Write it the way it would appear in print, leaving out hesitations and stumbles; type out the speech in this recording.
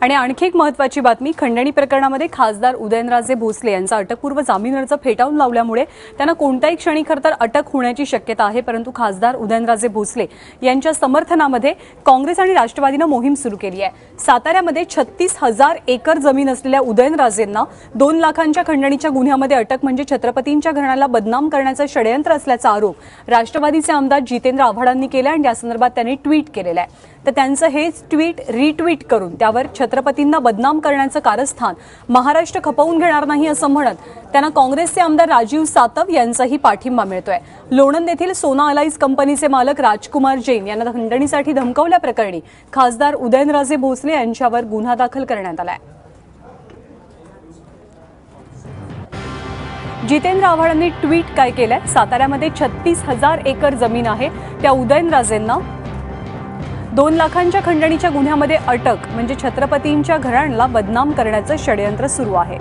आणि आणखी एक महत्त्वाची बातमी, खंडणी प्रकरणामध्ये खासदार उदयनराजे भोसले यांचा अटकपूर्व जामीन अर्ज फेटाळून लावल्यामुळे त्यांना कोणत्याही क्षणी खरतर अटक होण्याची शक्यता आहे। परंतु खासदार उदयनराजे भोसले यांच्या समर्थनामध्ये काँग्रेस आणि राष्ट्रवादीने मोहीम सुरू केली आहे। साताऱ्यामध्ये 36,000 एकर जमीन असलेल्या उदयनराजेंना 2 लाखांच्या खंडणीच्या गुन्ह्यामध्ये अटक म्हणजे छत्रपतींच्या घराण्याला बदनाम करण्याचं षडयंत्र असल्याचा आरोप राष्ट्रवादीचे आमदार जितेंद्र आव्हाडांनी केला आणि या संदर्भात त्यांनी ट्विट केलेलं आहे। तर त्यांचं हे ट्विट रिट्विट करून त्यावर छत्रपतींना बदनाम करण्याचं कारस्थान महाराष्ट्र खपवून घेणार नाही असं म्हणत त्यांना काँग्रेसचे आमदार राजीव सातव यांचाही पाठिंबा मिळतोय। लोणंद येथील सोना अलाइज कंपनीचे मालक राजकुमार जैन यांना खंडणीसाठी धमकावल्याप्रकरणी खासदार उदयनराजे भोसले यांच्यावर गुन्हा दाखल करण्यात आलाय। जितेंद्र आव्हाडांनी ट्विट काय केलंय, साताऱ्यामध्ये 36,000 एकर जमीन आहे, त्या उदयनराजेंना 2 लाखांच्या खंडणीच्या गुन्ह्यामध्ये अटक म्हणजे छत्रपतींच्या घराण्याला बदनाम करण्याचं षडयंत्र सुरू आहे।